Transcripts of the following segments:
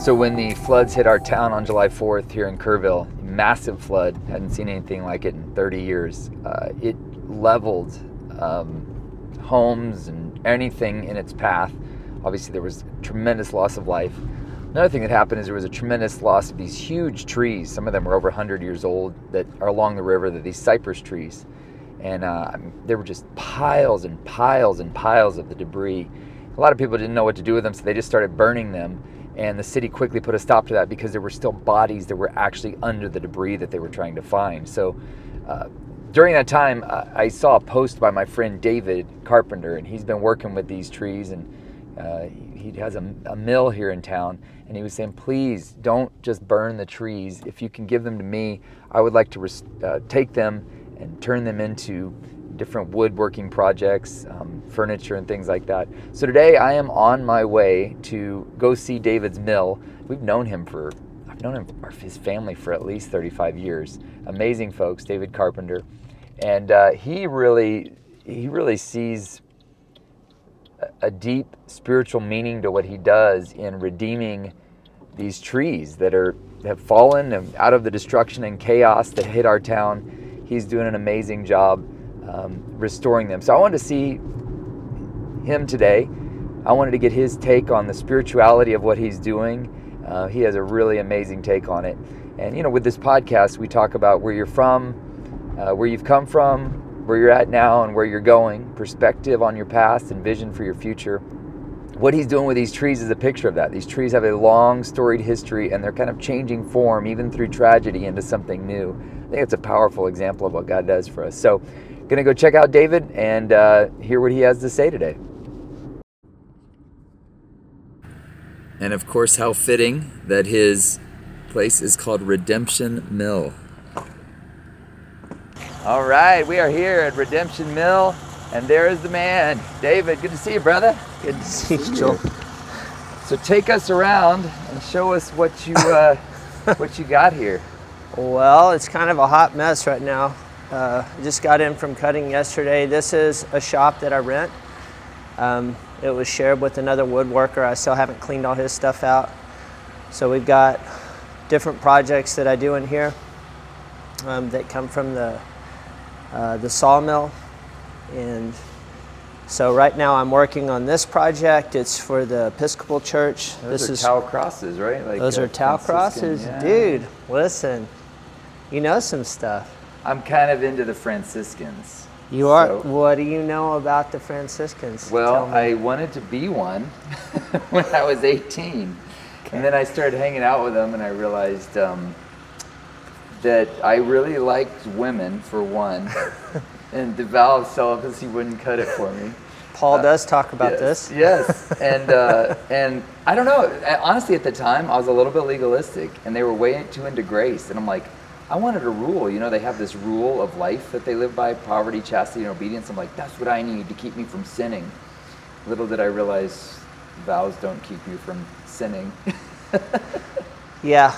So when the floods hit our town on July 4th here in Kerrville, massive flood, hadn't seen anything like it in 30 years. It leveled homes and anything in its path. Obviously there was tremendous loss of life. Another thing that happened is there was a tremendous loss of these huge trees. Some of them were over 100 years old that are along the river, these cypress trees. And there were just piles and piles and piles of the debris. A lot of people didn't know what to do with them, so they just started burning them. And the city quickly put a stop to that because there were still bodies that were actually under the debris that they were trying to find. So during that time, I saw a post by my friend David Carpenter, and he's been working with these trees, and he has a mill here in town, and he was saying, please don't just burn the trees. If you can give them to me, I would like to take them and turn them into different woodworking projects, furniture and things like that. So today I am on my way to go see David's mill. I've known his family for at least 35 years. Amazing folks, David Carpenter. And he really sees a deep spiritual meaning to what he does in redeeming these trees that have fallen out of the destruction and chaos that hit our town. He's doing an amazing job restoring them. So I wanted to see him today. I wanted to get his take on the spirituality of what he's doing. He has a really amazing take on it. And with this podcast, we talk about where you're from, where you've come from, where you're at now, and where you're going, perspective on your past and vision for your future. What he's doing with these trees is a picture of that. These trees have a long storied history, and they're kind of changing form, even through tragedy, into something new. I think it's a powerful example of what God does for us. So gonna go check out David and hear what he has to say today. And of course, how fitting that his place is called Redemption Mill. All right, we are here at Redemption Mill, and there is the man, David. Good to see you, brother. Good to see you, Joel. So take us around and show us what you got here. Well, it's kind of a hot mess right now. I just got in from cutting yesterday. This is a shop that I rent. It was shared with another woodworker. I still haven't cleaned all his stuff out. So we've got different projects that I do in here that come from the sawmill. And so right now I'm working on this project. It's for the Episcopal Church. Those are towel crosses, right? Those are towel crosses? Yeah. Dude, listen, you know some stuff. I'm kind of into the Franciscans. You are? So, what do you know about the Franciscans? Well, I wanted to be one when I was 18. Okay. And then I started hanging out with them, and I realized that I really liked women, for one. And the vow of celibacy wouldn't cut it for me. Paul does talk about this. Yes, and I don't know. Honestly, at the time, I was a little bit legalistic, and they were way too into grace. And I'm like, I wanted a rule. They have this rule of life that they live by: poverty, chastity, and obedience. I'm like, that's what I need to keep me from sinning. Little did I realize, vows don't keep you from sinning. Yeah.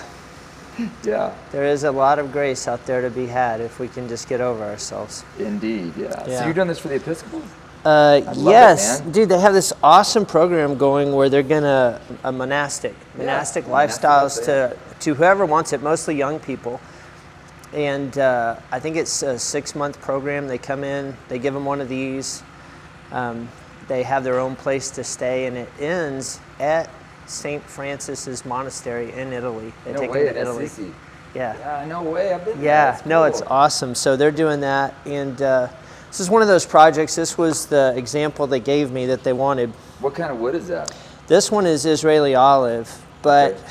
Yeah. There is a lot of grace out there to be had if we can just get over ourselves. Indeed, yeah. So you're doing this for the Episcopals? Yes, dude, they have this awesome program going where they're gonna monastic lifestyles to whoever wants it, mostly young people. And I think it's a 6-month program. They come in, they give them one of these. They have their own place to stay, and it ends at St. Francis's Monastery in Italy. They take them to Italy. Assisi. Yeah, no way. I've been there. Yeah, That's no, cool. it's awesome. So they're doing that, and this is one of those projects. This was the example they gave me that they wanted. What kind of wood is that? This one is Israeli olive, but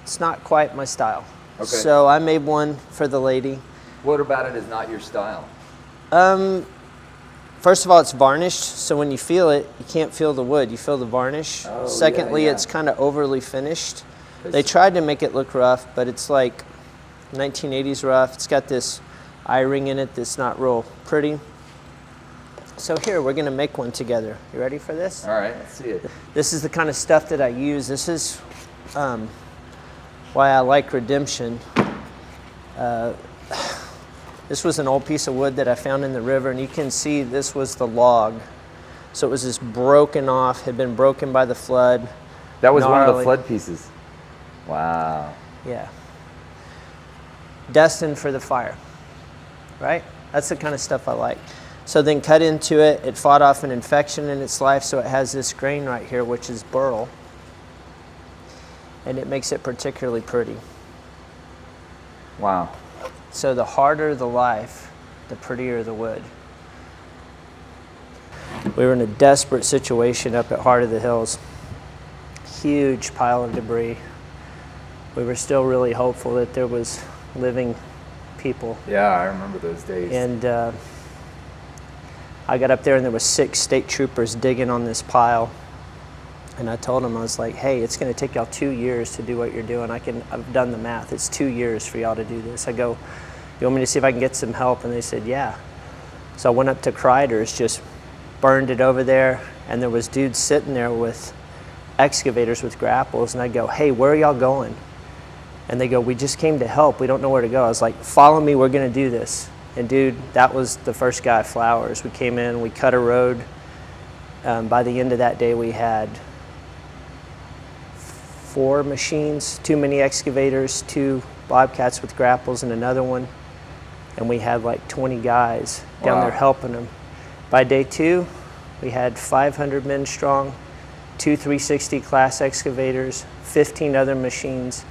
it's not quite my style. Okay. So I made one for the lady. What about it is not your style? First of all, it's varnished, so when you feel it, you can't feel the wood, you feel the varnish. Oh, Secondly, it's kind of overly finished. They tried to make it look rough, but it's like 1980s rough. It's got this eye ring in it that's not real pretty. So here, we're gonna make one together. You ready for this? All right, let's see it. This is the kind of stuff that I use. This is why I like Redemption. This was an old piece of wood that I found in the river, and you can see this was the log. So it was just broken off, had been broken by the flood. That was gnarly. one of the flood pieces. Wow. Yeah. Destined for the fire, right? That's the kind of stuff I like. So then cut into it. It fought off an infection in its life, so it has this grain right here, which is burl. And it makes it particularly pretty. Wow. So the harder the life, the prettier the wood. We were in a desperate situation up at Heart of the Hills. Huge pile of debris. We were still really hopeful that there was living people. Yeah, I remember those days. And I got up there and there was 6 state troopers digging on this pile. And I told them, I was like, hey, it's going to take y'all 2 years to do what you're doing. I've done the math. It's 2 years for y'all to do this. I go, you want me to see if I can get some help? And they said, yeah. So I went up to Kreider's, just burned it over there. And there was dudes sitting there with excavators with grapples. And I go, hey, where are y'all going? And they go, we just came to help. We don't know where to go. I was like, follow me. We're going to do this. And dude, that was the first guy, Flowers. We came in, we cut a road. By the end of that day, we had 4 machines, 2 mini excavators, 2 bobcats with grapples and another one. And we had like 20 guys down there helping them. By day 2, we had 500 men strong, 2 360 class excavators, 15 other machines,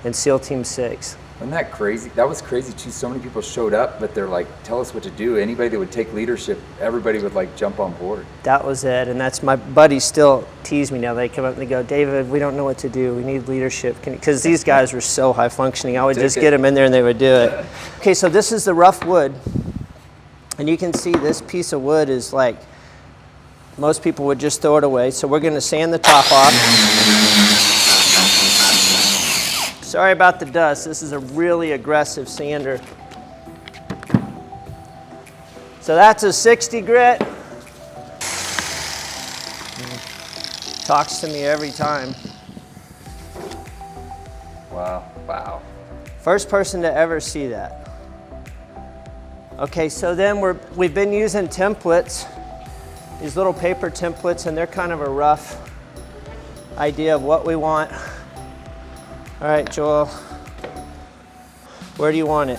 and SEAL Team 6. Wasn't that crazy? That was crazy too. So many people showed up, but they're like, tell us what to do. Anybody that would take leadership, everybody would like jump on board. That was it, and that's my buddies still tease me now. They come up and they go, David, we don't know what to do. We need leadership. Because these guys were so high functioning. I would just get them in there and they would do it. Okay, so this is the rough wood. And you can see this piece of wood is like, most people would just throw it away. So we're gonna sand the top off. Sorry about the dust. This is a really aggressive sander. So that's a 60 grit. Talks to me every time. Wow, wow. First person to ever see that. Okay, so then we've been using templates, these little paper templates, and they're kind of a rough idea of what we want. All right, Joel, where do you want it?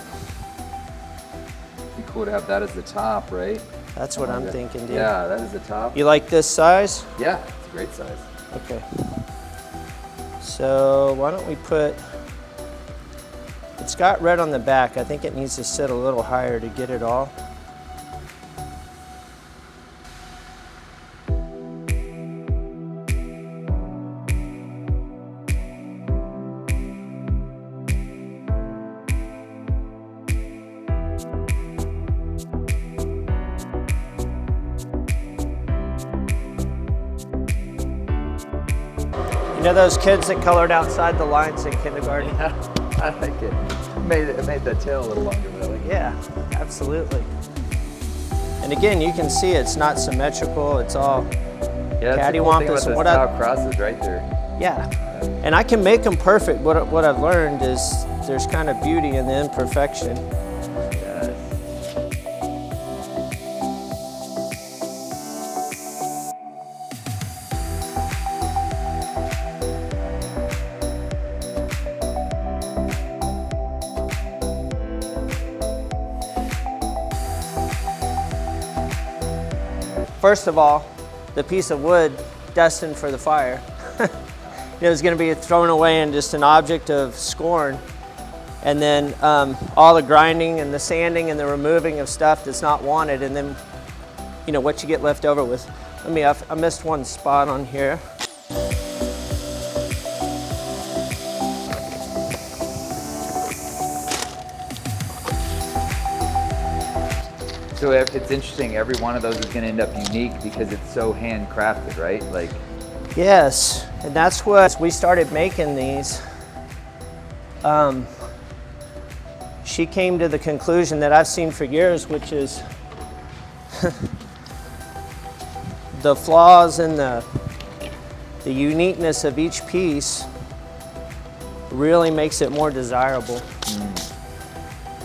Be cool to have that as the top, right? That's what I'm thinking, dude. Yeah, that is the top. You like this size? Yeah, it's a great size. Okay. So why don't we put, it's got red on the back. I think it needs to sit a little higher to get it all. You know those kids that colored outside the lines in kindergarten? Yeah, I like it. It made the tail a little longer, but I like it. Yeah, absolutely. And again, you can see it's not symmetrical. It's all cattywampus. And what how it crosses right there. Yeah, and I can make them perfect. What I've learned is there's kind of beauty in the imperfection. First of all, the piece of wood destined for the fire. It was going to be thrown away and just an object of scorn. And then all the grinding and the sanding and the removing of stuff that's not wanted, and then what you get left over with. I missed one spot on here. So it's interesting, every one of those is going to end up unique because it's so handcrafted, right? Like. Yes, and that's what we started making these. She came to the conclusion that I've seen for years, which is the flaws and the uniqueness of each piece really makes it more desirable.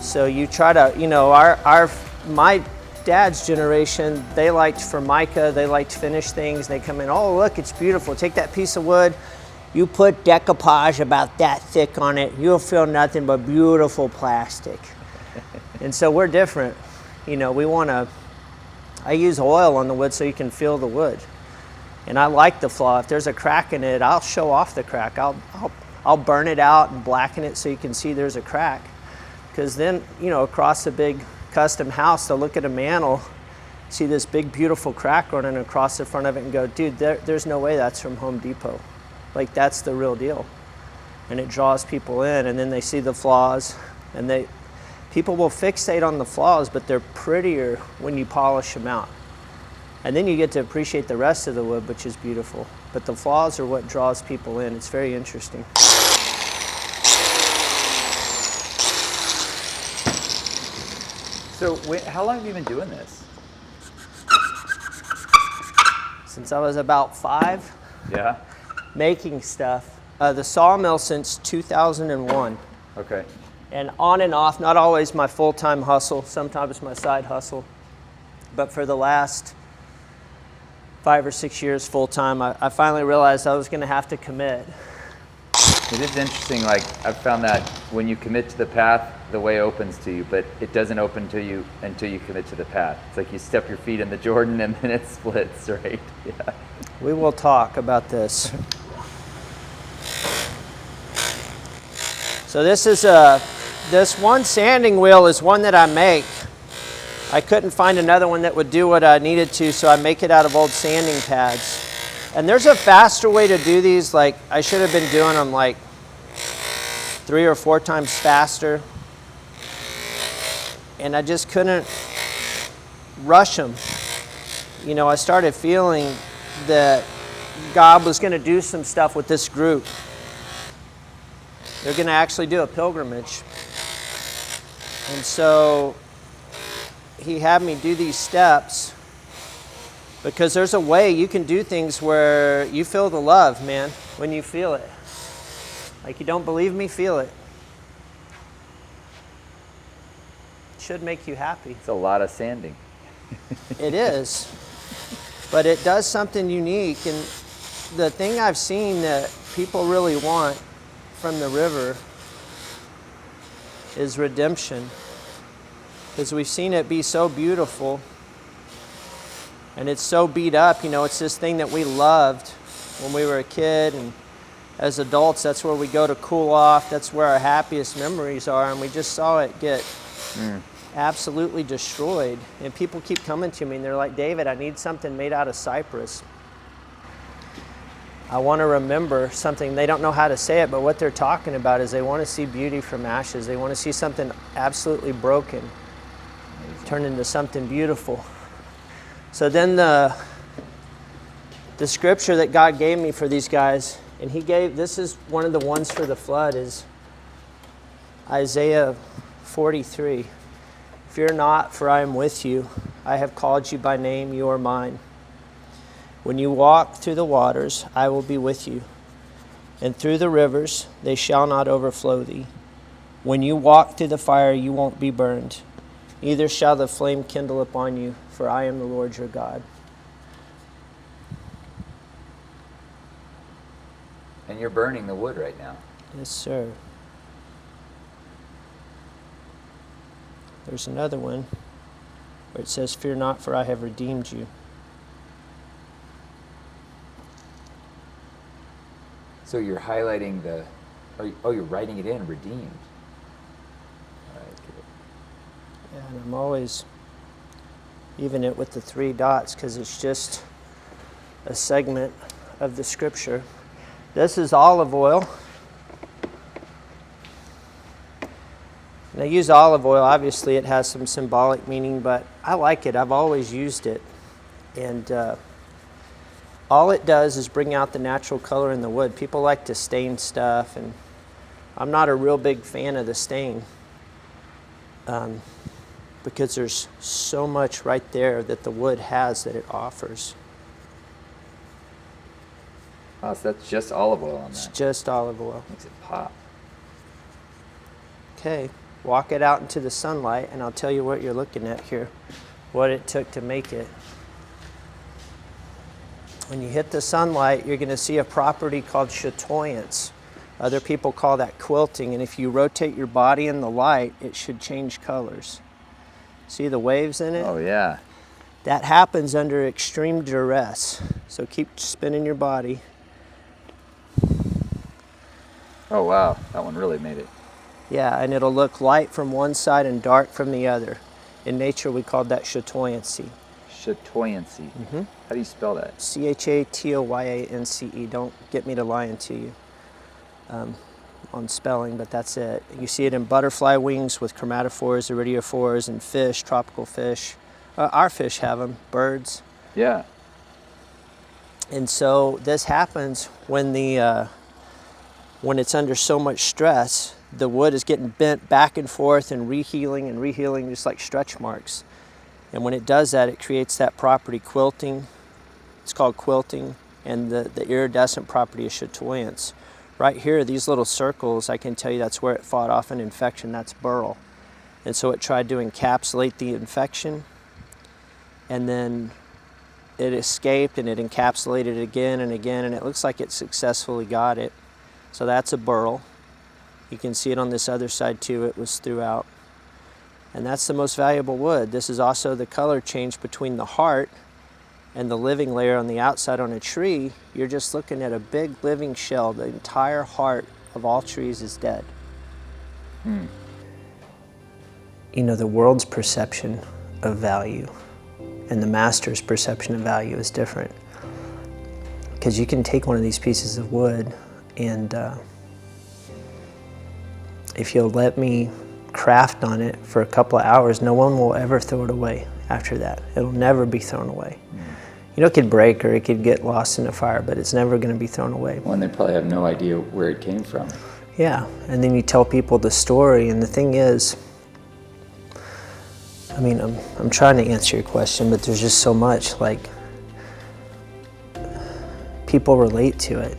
So you try to, my dad's generation, they liked Formica, they liked finished things. They come in, oh look, it's beautiful. Take that piece of wood You put decoupage about that thick on it, you'll feel nothing but beautiful plastic. And so we're different. You know, I use oil on the wood so you can feel the wood. And I like the flaw. If there's a crack in it, I'll show off the crack. I'll burn it out and blacken it so you can see there's a crack. Because then, you know, across a big custom house, they'll look at a mantle, see this big beautiful crack running across the front of it and go, dude, there's no way that's from Home Depot. Like, that's the real deal. And it draws people in, and then they see the flaws, and people will fixate on the flaws, but they're prettier when you polish them out. And then you get to appreciate the rest of the wood, which is beautiful. But the flaws are what draws people in. It's very interesting. So how long have you been doing this? Since I was about 5. Yeah. Making stuff. The sawmill since 2001. Okay. And on and off, not always my full-time hustle, sometimes my side hustle. But for the last 5 or 6 years full-time, I finally realized I was going to have to commit. It is interesting, like I've found that when you commit to the path, the way opens to you, but it doesn't open to you until you commit to the path. It's like you step your feet in the Jordan and then it splits, right? Yeah. We will talk about this. So this one sanding wheel is one that I make. I couldn't find another one that would do what I needed to, so I make it out of old sanding pads. And there's a faster way to do these. Like, I should have been doing them like 3 or 4 times faster. And I just couldn't rush them. You know, I started feeling that God was going to do some stuff with this group. They're going to actually do a pilgrimage. And so he had me do these steps because there's a way you can do things where you feel the love, man, when you feel it. Like, you don't believe me? Feel it. It should make you happy. It's a lot of sanding. It is. But it does something unique. And the thing I've seen that people really want from the river is redemption. Because we've seen it be so beautiful. And it's so beat up. You know, it's this thing that we loved when we were a kid. And as adults, that's where we go to cool off. That's where our happiest memories are. And we just saw it get absolutely destroyed. And people keep coming to me and they're like, David, I need something made out of Cypress. I want to remember something. They don't know how to say it, but what they're talking about is they want to see beauty from ashes. They want to see something absolutely broken turn into something beautiful. So then the scripture that God gave me for these guys, and this is one of the ones for the flood, is Isaiah 43. Fear not, for I am with you. I have called you by name, you are mine. When you walk through the waters, I will be with you. And through the rivers, they shall not overflow thee. When you walk through the fire, you won't be burned. Neither shall the flame kindle upon you, for I am the Lord your God. And you're burning the wood right now. Yes, sir. There's another one where it says, fear not, for I have redeemed you. So you're highlighting you're writing it in, redeemed. All right, good. Yeah, and I'm always even it with the 3 dots because it's just a segment of the scripture. This is olive oil. And I use olive oil. Obviously, it has some symbolic meaning, but I like it. I've always used it. And all it does is bring out the natural color in the wood. People like to stain stuff, and I'm not a real big fan of the stain because there's so much right there that the wood has that it offers. Oh, so that's just olive oil on It's that. just olive oil. Makes it pop. Okay, walk it out into the sunlight, and I'll tell you what you're looking at here, what it took to make it. When you hit the sunlight, you're going to see a property called chatoyancy. Other people call that quilting, and if you rotate your body in the light, it should change colors. See the waves in it? Oh yeah. That happens under extreme duress. So keep spinning your body. Oh wow, that one really made it. Yeah, and it'll look light from one side and dark from the other. In nature, we call that chatoyancy. Chatoyancy. Mm-hmm. How do you spell that? Chatoyancy. Don't get me to lying to you on spelling, but that's it. You see it in butterfly wings with chromatophores, iridophores, and fish, tropical fish. Our fish have them, birds. Yeah. And so this happens when when it's under so much stress. The wood is getting bent back and forth and rehealing just like stretch marks. And when it does that, it creates that property quilting. It's called quilting, and the iridescent property is chatoyancy. Right here, these little circles, I can tell you that's where it fought off an infection. That's burl. And so it tried to encapsulate the infection, and then it escaped and it encapsulated it again and again, and it looks like it successfully got it. So that's a burl. You can see it on this other side too. It was throughout. And that's the most valuable wood. This is also the color change between the heart and the living layer on the outside on a tree. You're just looking at a big living shell. The entire heart of all trees is dead. You know, the world's perception of value and the master's perception of value is different. Because you can take one of these pieces of wood and if you'll let me craft on it for a couple of hours, no one will ever throw it away after that. It'll never be thrown away. You know, it could break or it could get lost in a fire, but it's never going to be thrown away. Well, and they probably have no idea where it came from. Yeah, and then you tell people the story, and the thing is, I mean, I'm trying to answer your question, but there's just so much, like, people relate to it.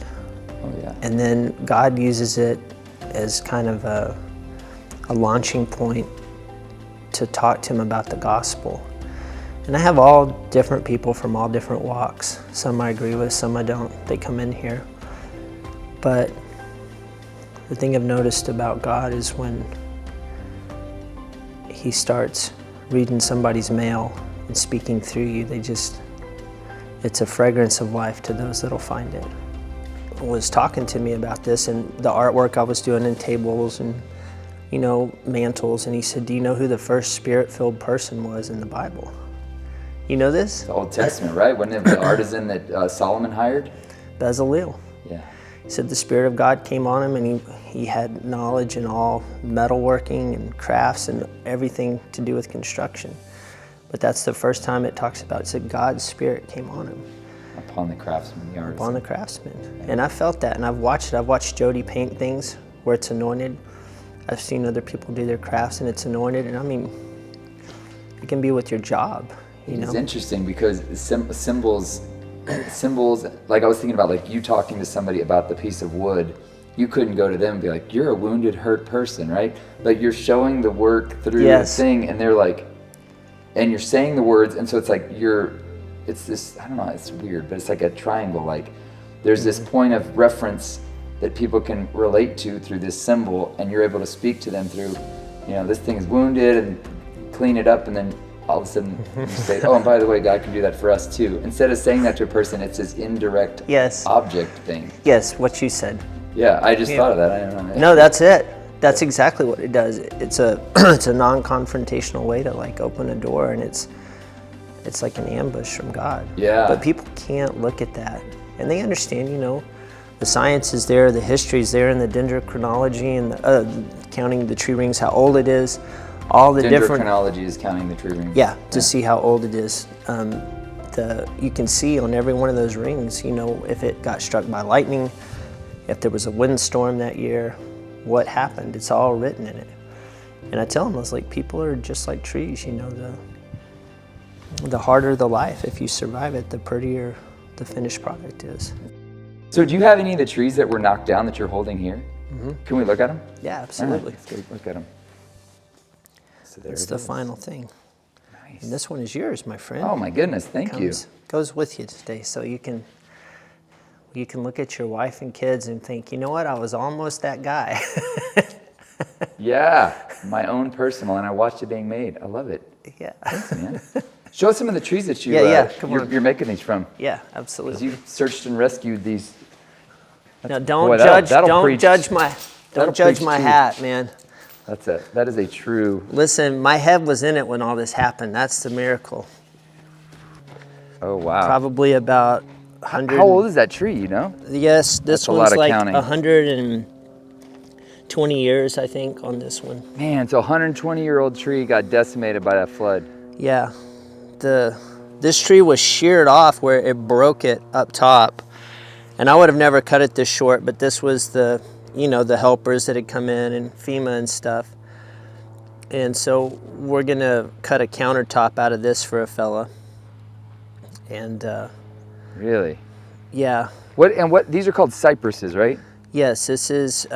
Oh yeah. And then God uses it as kind of a launching point to talk to him about the gospel. And I have all different people from all different walks. Some I agree with, some I don't. They come in here. But the thing I've noticed about God is when he starts reading somebody's mail and speaking through you, it's a fragrance of life to those that'll find it. He was talking to me about this and the artwork I was doing in tables and, you know, mantles, and he said, do you know who the first spirit-filled person was in the Bible? You know this? The Old Testament, right? Wasn't it the artisan that Solomon hired? Bezalel. Yeah. He said the Spirit of God came on him, and he had knowledge in all metalworking and crafts and everything to do with construction. But that's the first time it talks about it. It said God's Spirit came on him. Upon the craftsman, the artisan. Upon the craftsman. Yeah. And I felt that, and I've watched it. I've watched Jody paint things where it's anointed. I've seen other people do their crafts and it's anointed, and I mean, it can be with your job. You know? It's interesting because symbols, like I was thinking about, like you talking to somebody about the piece of wood, you couldn't go to them and be like, you're a wounded, hurt person, right? But you're showing the work through the thing, and they're like, and you're saying the words, and so it's like it's this, I don't know, it's weird, but it's like a triangle, like there's this point of reference that people can relate to through this symbol, and you're able to speak to them through, you know, this thing is wounded, and clean it up, and then all of a sudden you say, oh, and by the way, God can do that for us too. Instead of saying that to a person, it's this indirect object thing. Yes, what you said. Yeah, I just thought of that. I don't know. No, that's it. That's exactly what it does. It's a it's a non-confrontational way to like open a door, and it's like an ambush from God. Yeah. But people can't look at that, and they understand, you know, the science is there, the history is there, and the dendrochronology, and counting the tree rings, how old it is. All the different dendrochronology is counting the tree rings. Yeah, to see how old it is. You can see on every one of those rings, you know, if it got struck by lightning, if there was a windstorm that year, what happened. It's all written in it. And I tell them, I was like, people are just like trees, you know, the harder the life. If you survive it, the prettier the finished product is. So do you have any of the trees that were knocked down that you're holding here? Mm-hmm. Can we look at them? Yeah, absolutely. Right, let's go look at them. So it's the final thing. And this one is yours, my friend. Oh my goodness, thank you. Goes with you today, so you can look at your wife and kids and think, you know what, I was almost that guy. Yeah, my own personal, and I watched it being made. I love it. Yeah. Thanks, man. Show us some of the trees that you're making these from. Yeah, absolutely. You searched and rescued these. Now don't judge my hat, man. That is a true. Listen, my head was in it when all this happened. That's the miracle. Oh wow. Probably about 100. How old is that tree, you know? Yes, this one's like 120 years, I think, on this one. Man, so a 120-year-old tree got decimated by that flood. Yeah. This tree was sheared off where it broke it up top. And I would have never cut it this short, but this was the helpers that had come in and FEMA and stuff. And so we're gonna cut a countertop out of this for a fella. And really? Yeah. What these are called cypresses, right? Yes, this is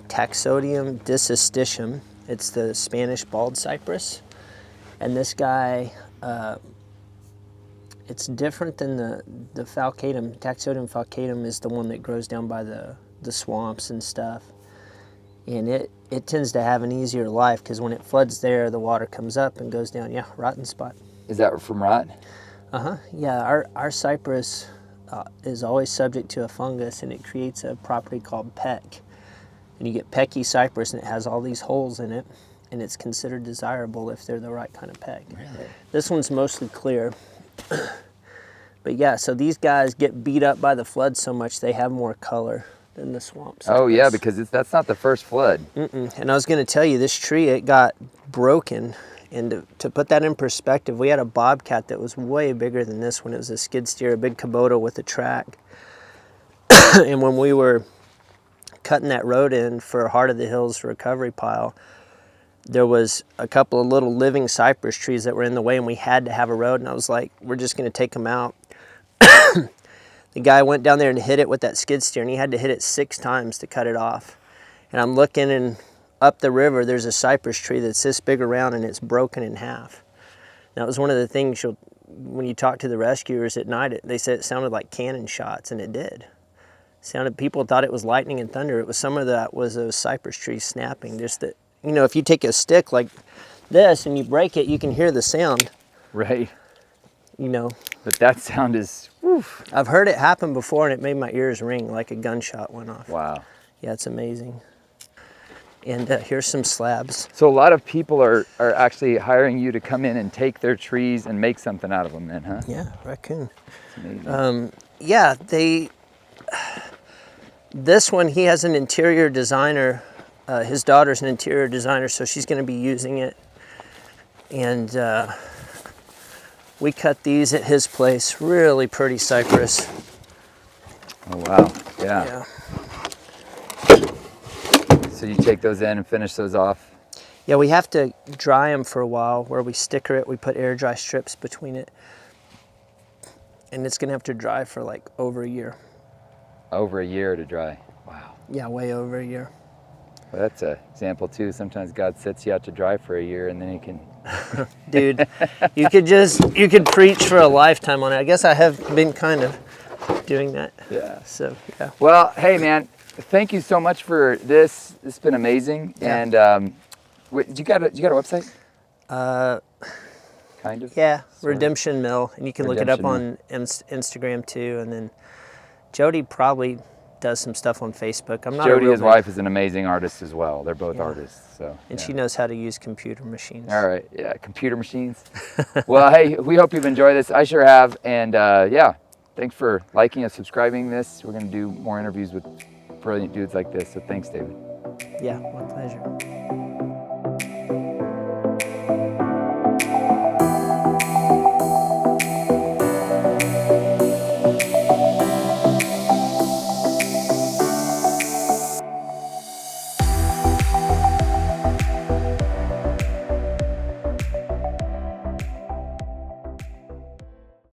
Taxodium disasticium. It's the Spanish bald cypress. And this guy, it's different than the falcatum. Taxodium falcatum is the one that grows down by the swamps and stuff. And it tends to have an easier life because when it floods there, the water comes up and goes down. Yeah, rotten spot. Is that from rot? Uh-huh. Yeah, our cypress is always subject to a fungus, and it creates a property called peck. And you get pecky cypress, and it has all these holes in it, and it's considered desirable if they're the right kind of peck. Really? This one's mostly clear. But yeah, so these guys get beat up by the flood so much they have more color than the swamp cypress. Oh yeah, because that's not the first flood. And I was going to tell you, this tree, it got broken. And to put that in perspective, we had a bobcat that was way bigger than this one. It was a skid steer, a big Kubota with a track. And when we were cutting that road in for Heart of the Hills recovery pile, there was a couple of little living cypress trees that were in the way, and we had to have a road. And I was like, we're just going to take them out. The guy went down there and hit it with that skid steer, and he had to hit it 6 times to cut it off. And I'm looking, and up the river, there's a cypress tree that's this big around, and it's broken in half. That was one of the things when you talk to the rescuers at night, they said it sounded like cannon shots, and it did. People thought it was lightning and thunder. It was some of that was those cypress trees snapping. Just that, if you take a stick like this and you break it, you can hear the sound. Right. But that sound is, woof. I've heard it happen before, and it made my ears ring like a gunshot went off. Wow. Yeah, it's amazing. And here's some slabs. So a lot of people are actually hiring you to come in and take their trees and make something out of them then, huh? Yeah, raccoon. It's amazing. Yeah, this one, he has an interior designer. His daughter's an interior designer, so she's going to be using it. And we cut these at his place. Really pretty cypress. Oh, wow. Yeah. So you take those in and finish those off? Yeah, we have to dry them for a while. Where we sticker it, we put air dry strips between it. And it's going to have to dry for like over a year. Over a year to dry. Wow. Yeah, way over a year. Well, that's an example too. Sometimes God sets you out to dry for a year and then he can... Dude, you could preach for a lifetime on it. I guess I have been kind of doing that. Yeah. So, yeah. Well, hey man, thank you so much for this. It's been amazing. Yeah. And you got a website? Kind of. Yeah, sort Redemption Mill, and you can look it up on Instagram too. And then Jody probably does some stuff on Facebook. I'm not. Jody, his wife, is an amazing artist as well. They're both artists, so. And she knows how to use computer machines. All right, yeah, computer machines. Well, hey, we hope you've enjoyed this. I sure have, and yeah, thanks for liking and subscribing this. We're gonna do more interviews with brilliant dudes like this. So thanks, David. Yeah, my pleasure.